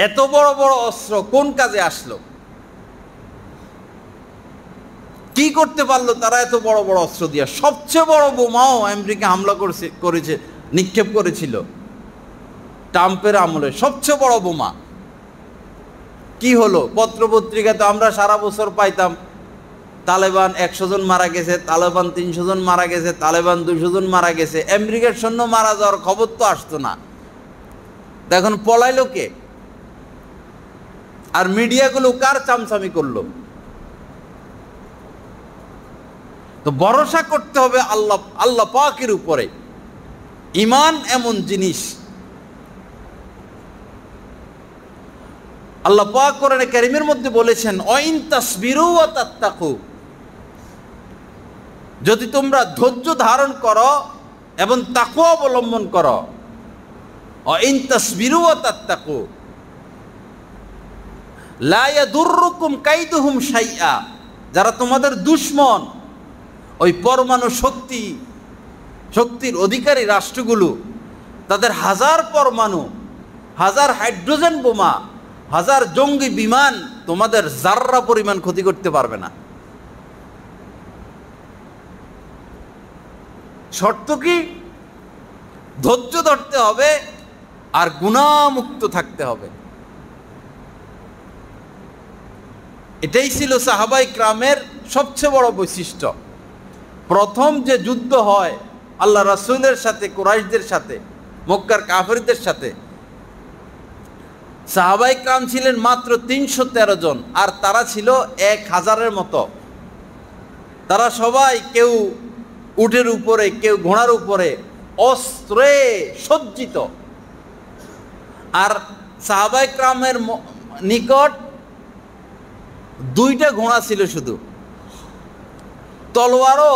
S1: এত বড় বড় অস্ত্র কোন কাজে আসলো? কি করতে পারলো তারা এত বড় বড় অস্ত্র দিয়া? সবচেয়ে বড় বোমাও আমেরিকা হামলা করেছে, নিক্ষেপ করেছিল ট্রাম্পের আমলে, সবচেয়ে বড় বোমা। কি হলো? পত্রপত্রিকা তো আমরা সারা বছর পাইতাম, তালেবান 100 জন মারা গেছে, তালেবান 300 জন মারা গেছে, তালেবান 200 জন মারা গেছে। আমেরিকার সৈন্য মারা যাওয়ার খবর তো আসতো না। এখন পলাইলো কে? আর মিডিয়াগুলো কার চামচামি করলো? তো ভরসা করতে হবে আল্লাহ পাকের উপরে। ঈমান এমন জিনিস, আল্লাহ পাক কোরআনে কারীমের মধ্যে বলেছেন, ওয়াইন তাসবিরু ওয়া তাত্তাকু, যদি তোমরা ধৈর্য ধারণ করো এবং তাকওয়া অবলম্বন করো, ওয়াইন তাসবিরু ওয়া তাত্তাকু লা ইয়াদুররুকুম কাইদুহুম শাইআ, যারা তোমাদের দুশমন, ওই পরমাণু শক্তির অধিকারী রাষ্ট্রগুলো, তাদের হাজার পরমাণু, হাজার হাইড্রোজেন বোমা, হাজার জঙ্গি বিমান তোমাদের জাররা পরিমাণ ক্ষতি করতে পারবে না। শর্ত কি? ধৈর্য ধরতে হবে আর গুনাহমুক্ত থাকতে হবে। এটাই ছিল সাহাবায়ে কিরামের সবচেয়ে বড় বৈশিষ্ট্য। প্রথম যে যুদ্ধ হয় আল্লাহ রাসূলের সাথে, কুরাইশদের সাথে, মক্কার কাফিরদের সাথে, সাহাবায়ে কিরাম ছিলেন মাত্র 313 জন, আর তারা ছিল 1000-এর মতো। তারা সবাই কেউ উটের উপরে, কেউ ঘোড়ার উপরে, অস্ত্রে সজ্জিত। আর সাহাবায়ে কিরামের নিকট 2টা ঘোড়া ছিল শুধু, তলোয়ারও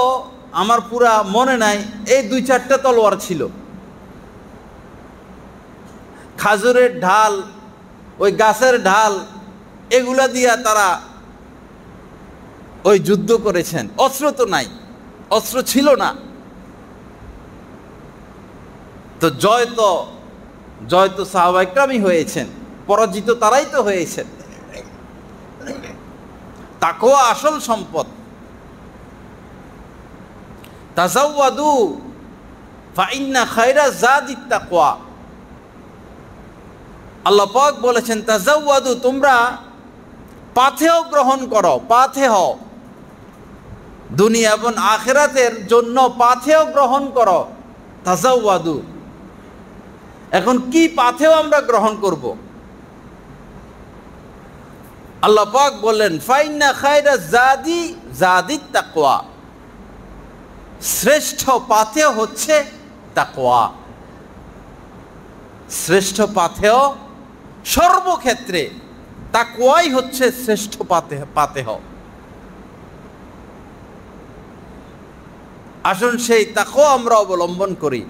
S1: আমার পুরা মনে নাই, এই 2-4টা তলোয়ার ছিল। খাজুরের ঢাল, ওই গাছের ঢাল, এগুলা দিয়া তারা ওই যুদ্ধ করেছেন। অস্ত্র তো নাই, অস্ত্র ছিল না। তো জয় তো সাহাবায়ে কিরামই হয়েছেন, পরাজিত তারাই তো হয়েছেন। তাকওয়া আসল সম্পদ। তাজাওয়াদু ফাইন্না খায়রা যাদিত তাকওয়া, আল্লাহ পাক বলেছেন তাজাওয়াদু, তোমরা পাথেয় গ্রহণ করো, পাথেয়, দুনিয়া এবং আখিরাতের জন্য পাথেয় গ্রহণ করো। তাজাওয়াদু, এখন কি পাথেয় আমরা গ্রহণ করব? আল্লাহ পাক বললেন ফাইন্না খায়রা যাদিত তাকওয়া, শ্রেষ্ঠ পাথেয় হচ্ছে তাকওয়া। শ্রেষ্ঠ পাথেয় সর্বক্ষেত্রে তাকওয়াই হচ্ছে শ্রেষ্ঠ পাথেয়। আসুন সেই তাকওয়া আমরা অবলম্বন করি,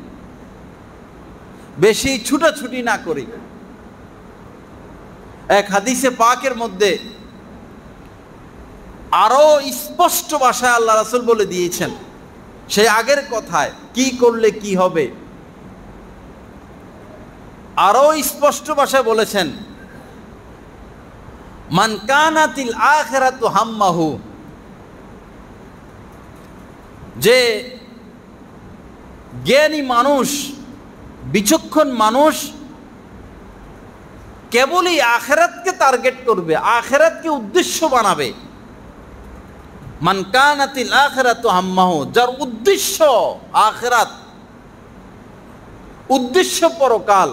S1: বেশি ছুটাছুটি না করি। এক হাদিসে পাকের মধ্যে আরো স্পষ্ট ভাষায় আল্লাহ রাসূল বলে দিয়েছেন, সেই আগের কথায় কি করলে কি হবে আরো স্পষ্ট ভাষায় বলেছেন, মান কানাতিল আখিরাতু হাম্মাহু, যে জ্ঞানী মানুষ, বিচক্ষণ মানুষ কেবলই আখিরাতকে টার্গেট করবে, আখিরাতকে উদ্দেশ্য বানাবে। মান কানাতিল আখিরাতু হাম্মাহু, যার উদ্দেশ্য আখিরাত, উদ্দেশ্য পরকাল,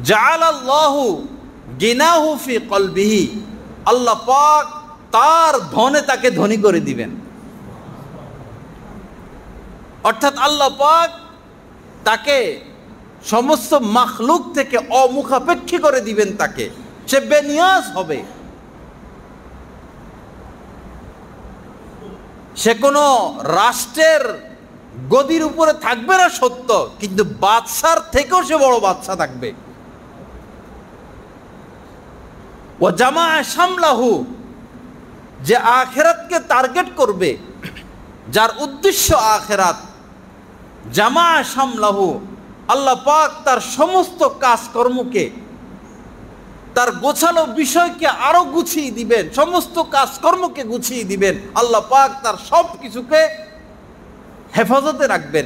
S1: জাআলাল্লাহু গিনাহু ফি কলবিহি, আল্লাহ পাক তার ধনে তাকে ধনী করে দিবেন। অর্থাৎ আল্লাহ পাক তাকে সমস্ত মাখলুক থেকে অমুখাপেক্ষী করে দিবেন, তাকে সে বেনিয়াজ হবে। সে কোনো রাষ্ট্রের গদির উপরে থাকবে না সত্য, কিন্তু বাদশার থেকেও সে বড় বাদশা থাকবে। ও জামা সামলাহু, যে আখিরাতকে টার্গেট করবে, যার উদ্দেশ্য আখিরাত, জামা সামলাহু, আল্লাহ পাক তার সমস্ত কাজকর্মকে, তার গোছালো বিষয়কে আরো গুছিয়ে দিবেন, সমস্ত কাজকর্মকে গুছিয়ে দিবেন। আল্লাহ পাক তার সব কিছুকে হেফাজতে রাখবেন।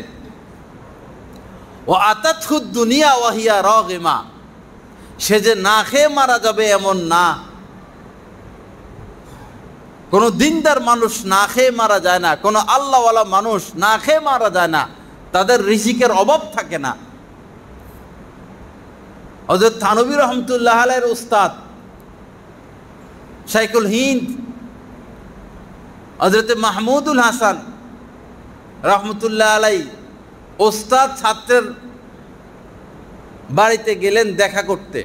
S1: ও আতাতহুদ দুনিয়া ওয়াহিয়া রাগিমা, সে যে না খেয়ে মারা যাবে এমন না। কোনো দিনদার মানুষ না খেয়ে মারা যায় না, কোনো আল্লাহওয়ালা মানুষ না খেয়ে মারা যায় না, তাদের রিজিকের অভাব থাকে না। হযরত থানভী রহমতুল্লাহ আলাইহির উস্তাদ শাইখুল হিন্দ হযরত মাহমুদুল হাসান রহমতুল্লাহ আলাইহি, উস্তাদ ছাত্রের বাড়িতে গেলেন দেখা করতে।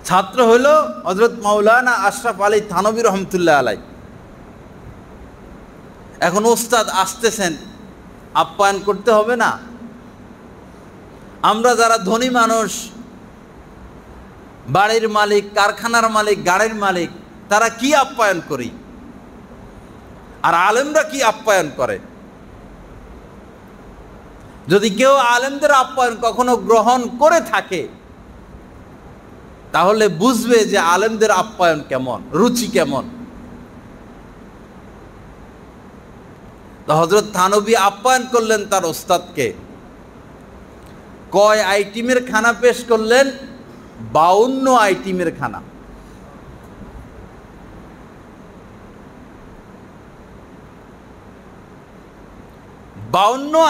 S1: ছাত্র হলো হযরত মাওলানা আশরাফ আলী থানভী রহমতুল্লাহ আলাইহি। এখন উস্তাদ আসতেছেন, আপ্যায়ন করতে হবে না? আমরা যারা ধনী মানুষ, বাড়ির মালিক, কারখানার মালিক, গাড়ির মালিক, তারা কি আপ্যায়ন করি, আর আলেমরা কি আপ্যায়ন করে? যদি কেউ আলেমদের আপ্যায়ন কখনো গ্রহণ করে থাকে, তাহলে বুঝবে যে আলেমদের আপ্যায়ন কেমন, রুচি কেমন। তো হযরত থানভী আপ্যায়ন করলেন তার ওস্তাদকে। কয় আইটেমের খানা পেশ করলেন? 52 আইটেমের খানা।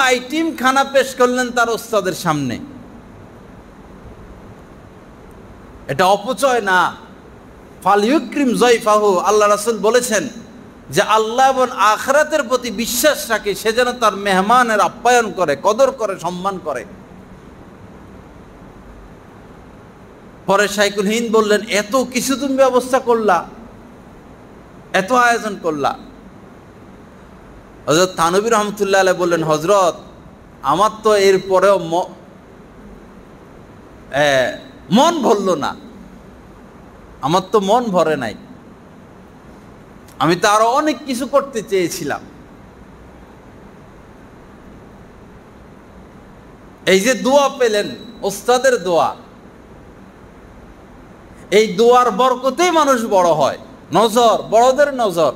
S1: আইটেম খানা পেশ করলেন তার ওস্তাদের সামনে। এটা অপচয় না। ফালিউক্রিম যায়ফাহু, আল্লাহ রাসূল বলেছেন যে আল্লাহ এবং আখিরাতের প্রতি বিশ্বাস রাখে, সে যেন তার মেহমানের আপ্যায়ন করে, কদর করে, সম্মান করে। পরে শাইখুল হিন্দ বললেন, এত কিছু তুমি ব্যবস্থা করলা, এত আয়োজন করলা? হযরত থানভী রহমতুল্লাহ আলাইহি বললেন, হযরত আমার তো এরপরেও মন ভরল না, আমার তো মন ভরে নাই, আমি তো আরো অনেক কিছু করতে চেয়েছিলাম। এই যে দোয়া পেলেন, ওস্তাদের দোয়া, এই দোয়ার বরকতেই মানুষ বড় হয়। নজর, বড়দের নজর।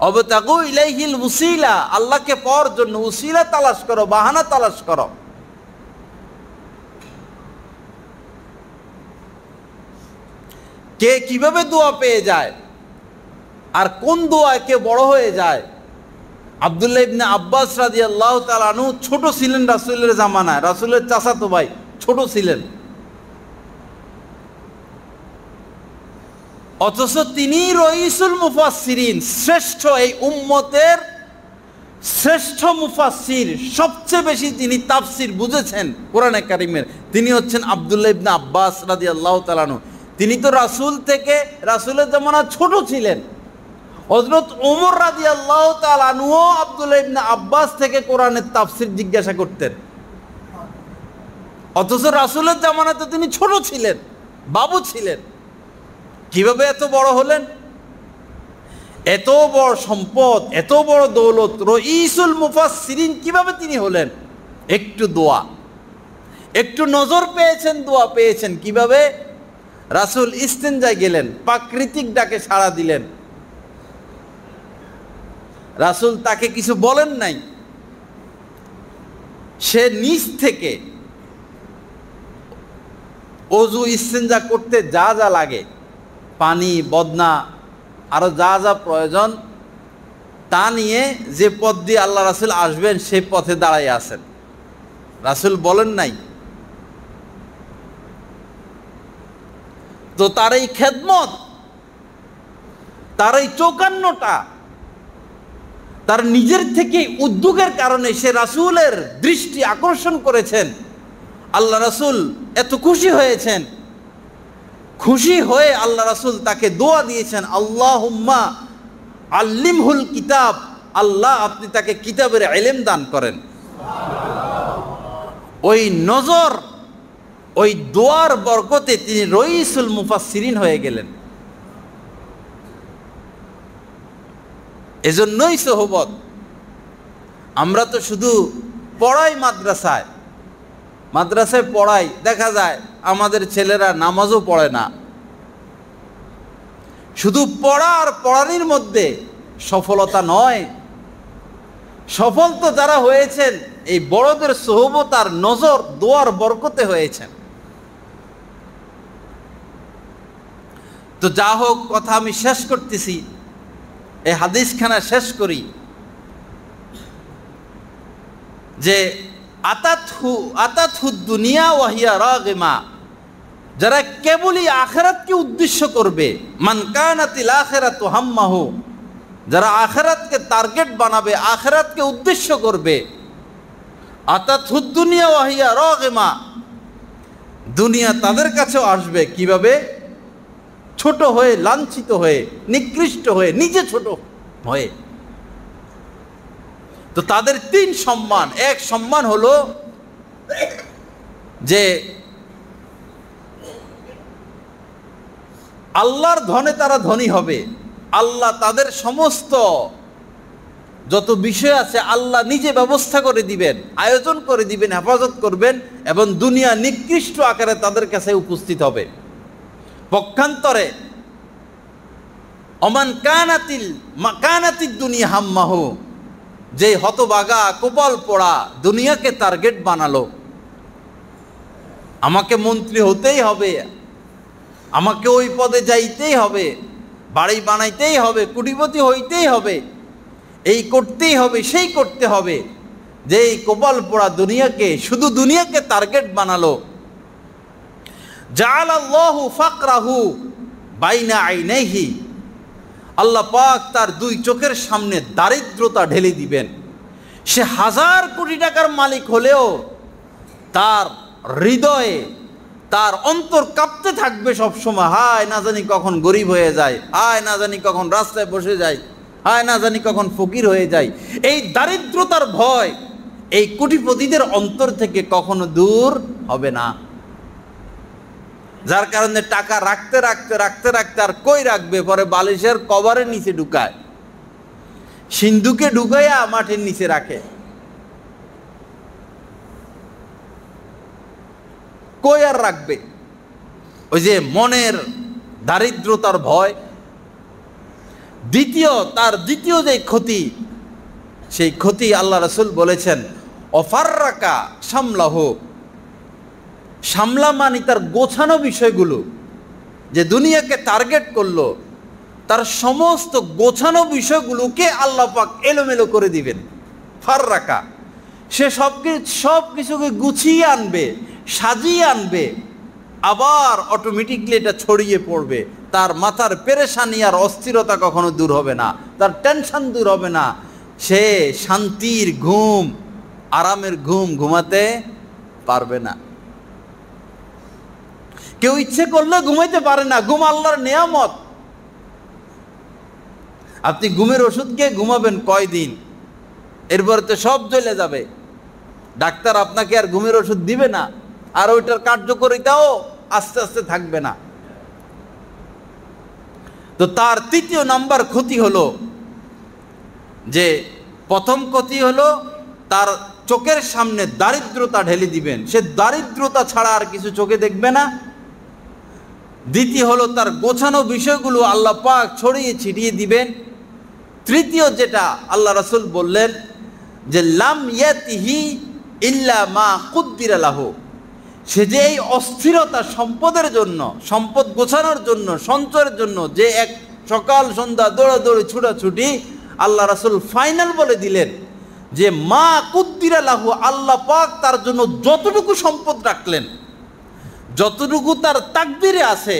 S1: অবতাগু ইলাইহিল উসিলা, আল্লাহকে পাওয়ার জন্য উসিলা তালাশ করো, বাহানা তালাশ করো। কে কিভাবে দোয়া পেয়ে যায় আর কোন দোয়ায় কে বড় হয়ে যায়? আব্দুল্লাহ ইবনে আব্বাস রাদিয়াল্লাহু তাআলা আনহু ছোট ছিলেন রাসূলের জামানায়, রাসূলের চাচাতো ভাই, ছোট ছিলেন, অথচ তিনি রইসুল মুফাসসিরিন, শ্রেষ্ঠ এই উম্মতের শ্রেষ্ঠ মুফাসসির, সবচেয়ে বেশি তিনি তাফসির বুঝেছেন কোরআনে কারীমের, তিনি হচ্ছেন আব্দুল্লাহ ইবনে আব্বাস রাদিয়াল্লাহু তাআলা আনহু। তিনি তো রাসূল থেকে, রাসূলের জামানা ছোট ছিলেন। হযরত ওমর রাদিয়াল্লাহু তাআলা আনহু আব্দুল্লাহ ইবনে আব্বাস থেকে কোরআনের তাফসির জিজ্ঞাসা করতেন, অথচ রাসূলের জামানাতে তিনি ছোট ছিলেন, বাবু ছিলেন। কিভাবে এত বড় হলেন? এত বড় সম্পদ, এত বড় দৌলত, রইসুল মুফাসসিরিন কিভাবে তিনি হলেন? একটু দোয়া, একটু নজর পেয়েছেন, দোয়া পেয়েছেন। কিভাবে? রাসূল ইস্তেঞ্জায় গেলেন, প্রাকৃতিক ডাকে সাড়া দিলেন, রাসূল তাকে কিছু বলেন নাই, সে নিজ থেকে অজু ইস্তেঞ্জা করতে যা যা লাগে, পানি, বদনা, আরও যা যা প্রয়োজন, তা নিয়ে যে পথ দিয়ে আল্লাহ রাসূল আসবেন সেই পথে দাঁড়াই আছেন। রাসূল বলেন নাই? তো তার এই খেদমত, তার এই চৌকান্নটা, তার নিজের থেকে উদ্যোগের কারণে সে রাসূলের দৃষ্টি আকর্ষণ করেছেন। আল্লাহ রাসূল এত খুশি হয়েছেন, খুশি হয়ে আল্লাহ রাসূল তাকে দোয়া দিয়েছেন, আল্লাহুম্মা আল্লিমহুল কিতাব, আল্লাহ আপনি তাকে কিতাবের ইলম দান করেন। ওই নজর, ওই দোয়ার বরকতে তিনি রইসুল মুফাসসিরিন হয়ে গেলেন। এজন্যই সোহবত। আমরা তো শুধু পড়াই মাদ্রাসায়, মাদ্রাসায় পড়াই, দেখা যায় আমাদের ছেলেরা নামাজও পড়ে না। শুধু পড়া আর পড়ানির মধ্যে সফলতা নয়, সফল তো যারা হয়েছেন এই বড়দের সোহবত আর নজর দোয়ার বরকতে হয়েছেন। তো যা হোক, কথা আমি শেষ করতেছি, এই হাদিসখানা শেষ করি যে আতাতহু দুনিয়া ওয়াহিয়া রাগিমা, যারা কেবলই আখিরাতকে উদ্দেশ্য করবে, মান কানাতিল আখিরাতু হাম্মাহু, যারা আখিরাতকে টার্গেট বানাবে, আখিরাতকে উদ্দেশ্য করবে, আতাতহু দুনিয়া ওয়াহিয়া রাগিমা, দুনিয়া তাদের কাছেও আসবে কিভাবে? ছোট হয়ে, লাঞ্ছিত হয়ে, নিকৃষ্ট হয়ে, নিজে ছোট হয়ে। তো তাদের তিন সম্মান। এক সম্মান হলো যে আল্লাহর ধনে তারা ধনী হবে, আল্লাহ তাদের সমস্ত যত বিষয় আছে আল্লাহ নিজে ব্যবস্থা করে দিবেন, আয়োজন করে দিবেন, হেফাজত করবেন, এবং দুনিয়া নিকৃষ্ট আকারে তাদের কাছে উপস্থিত হবে। পক্ষান্তরে অমান কানাতিদ দুনিয়া হাম্মাহু, যে হতবাগা কপাল পোড়া দুনিয়াকে টার্গেট বানালো, আমাকে মন্ত্রী হতেই হবে, আমাকে ওই পদে যাইতেই হবে, বাড়ি বানাইতেই হবে, কোটিপতি হইতেই হবে, এই করতেই হবে, সেই করতে হবে, যে এই কপাল পোড়া দুনিয়াকে, শুধু দুনিয়াকে টার্গেট বানালো, জাআলাল্লাহু ফাকরাহু বাইনা আইনাইহি, আল্লাহ পাক তার দুই চোখের সামনে দারিদ্রতা ঢেলে দিবেন। সে 1000 কোটি টাকার মালিক হলেও তার হৃদয়ে, তার অন্তর কাঁপতে থাকবে সবসময়, হায় না জানি কখন গরিব হয়ে যায়, হায় না জানি কখন রাস্তায় বসে যায়, হায় না জানি কখন ফকির হয়ে যায়। এই দারিদ্রতার ভয় এই কোটিপতিদের অন্তর থেকে কখনো দূর হবে না, যার কারণে টাকা রাখতে রাখতে রাখতে রাখতে আর কই রাখবে, পরে বালিশের কভারের নিচে ঢুকায়, সিন্ধুকে ঢুকাইয়া মাটির নিচে রাখে, কই আর রাখবে? ওই যে মনের দারিদ্রতার ভয়। তার দ্বিতীয় যে ক্ষতি, সেই ক্ষতি আল্লাহ রাসূল বলেছেন অফাররাকা সামলাহু, সামলা মানে তার গোছানো বিষয়গুলো, যে দুনিয়াকে টার্গেট করলো, তার সমস্ত গোছানো বিষয়গুলোকে আল্লাহ পাক এলোমেলো করে দিবেন। ফাররাকা, সে সব কিছুকে গুছিয়ে আনবে, সাজিয়ে আনবে, আবার অটোমেটিকলি এটা ছড়িয়ে পড়বে। তার মাথার পেরেশানি আর অস্থিরতা কখনো দূর হবে না, তার টেনশন দূর হবে না, সে শান্তির ঘুম, আরামের ঘুম ঘুমাতে পারবে না। কেউ ইচ্ছে করলে ঘুমাইতে পারে না, ঘুম আল্লাহর নিয়ামত। আপনি ঘুমের ওষুধ খেয়ে ঘুমাবেন কয়দিন, এরপরে তো সব চলে যাবে, ডাক্তার আপনাকে আর ঘুমের ওষুধ দিবে না, আর ওইটার কার্যকারিতাও আস্তে আস্তে থাকবে না। তো তার তৃতীয় নাম্বার ক্ষতি হলো যে, প্রথম ক্ষতি হলো তার চোখের সামনে দারিদ্রতা ঢেলে দিবেন, সে দারিদ্রতা ছাড়া আর কিছু চোখে দেখবে না। দ্বিতীয় হলো তার গোছানো বিষয়গুলো আল্লাহ পাক ছড়িয়ে ছিটিয়ে দিবেন। তৃতীয় যেটা আল্লাহ রাসূল বললেন যে লাম ইয়াতিহি ইল্লা মা কুদ্দিরা লাহু, সে যে এই অস্থিরতা সম্পদের জন্য, সম্পদ গোছানোর জন্য, সঞ্চয়ের জন্য যে এক সকাল সন্ধ্যা দৌড়াদৌড়ি ছুটাছুটি, আল্লাহ রাসূল ফাইনাল বলে দিলেন যে মা কুদ্দিরা লাহু, আল্লাহ পাক তার জন্য যতটুকু সম্পদ রাখলেন, যতটুকু তার তাকদিরে আছে,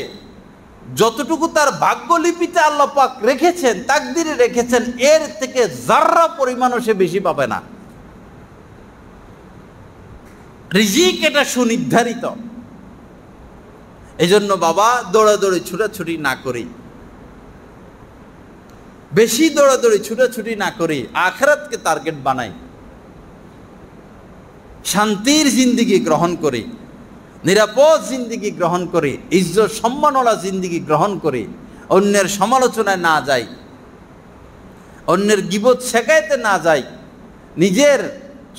S1: যতটুকু তার ভাগ্যলিপিতে আল্লাহ পাক রেখেছেন, তাকদিরে রেখেছেন, এর থেকে যাররা পরিমাণও সে বেশি পাবে না। রিজিক এটা সুনির্ধারিত। এই জন্য বাবা দৌড়াদৌড়ি ছুটাছুটি না করি, বেশি দৌড়াদৌড়ি ছুটাছুটি না করি, আখিরাতকে টার্গেট বানাই, শান্তির জিন্দেগি গ্রহণ করি, নিরাপদ জিন্দেগি গ্রহণ করি, ইজ্জত সম্মানওয়ালা জিন্দেগি গ্রহণ করি, অন্যের সমালোচনায় না যাই, অন্যের গীবত শেখাইতে না যাই, নিজের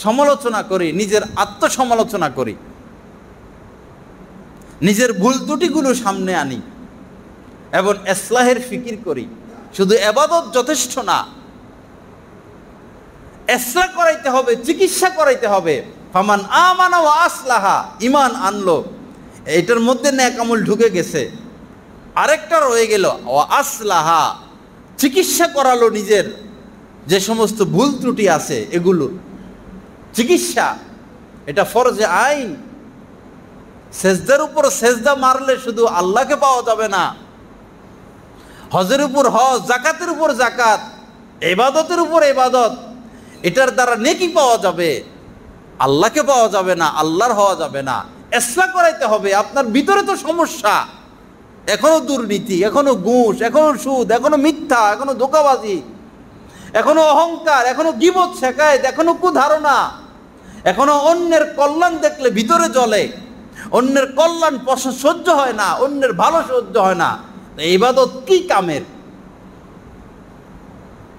S1: সমালোচনা করি, নিজের আত্মসমালোচনা করি, নিজের ভুল ত্রুটিগুলো সামনে আনি এবং ইসলাহের ফিকির করি। শুধু ইবাদত যথেষ্ট না, ইসলাহ করাইতে হবে, চিকিৎসা করাইতে হবে। ফামান আমানা ওয়া আসলাহা, ঈমান আনলো, এটার মধ্যে নেক আমল ঢুকে গেছে, আরেকটা রয়ে গেল ওয়া আসলাহা, চিকিৎসা করালো নিজের যে সমস্ত ভুল ত্রুটি আছে এগুলো চিকিৎসা। এটা ফরজে আইন। সেজদার উপর সেজদা মারলে শুধু আল্লাহকে পাওয়া যাবে না, হজের উপর হজ, জাকাতের উপর জাকাত, ইবাদতের উপর ইবাদত, এটার দ্বারা নেকি পাওয়া যাবে, আল্লাহকে পাওয়া যাবে না, আল্লাহর হওয়া যাবে না। ইসলাহ করাইতে হবে। আপনার ভিতরে তো সমস্যা, এখনো দুর্নীতি, এখনো ঘুষ, এখনো সুদ, এখনো মিথ্যা, এখনো ধোঁকাবাজি, এখনো অহংকার, এখনো গীবত শেখায়ত, এখনো কুধারণা, এখনো অন্যের কল্যাণ দেখলে ভিতরে জ্বলে, অন্যের কল্যাণ সহ্য হয় না, অন্যের ভালো সহ্য হয় না। এই ইবাদত কি কামের?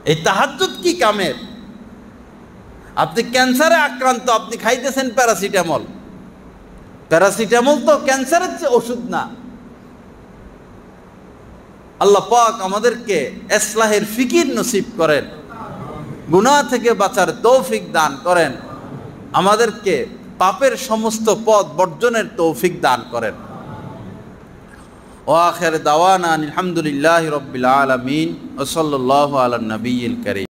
S1: এই তাহাজ্জুদ কি কামের? আপনি ক্যান্সারে আক্রান্ত, আপনি খাইতেছেন প্যারাসিটামল। প্যারাসিটামল তো ক্যান্সারের চেয়ে ওষুধ না। আল্লাহ পাক আমাদেরকে ইসলাহের ফিকির নসিব করেন, গুনাহ থেকে বাঁচার তৌফিক দান করেন, আমাদেরকে পাপের সমস্ত পথ বর্জনের তৌফিক দান করেন। ওয়া আখির দাওয়ানা আলহামদুলিল্লাহি রাব্বিল আলামিন ওয়া সাল্লাল্লাহু আলা নবিয়্যিল কারীম।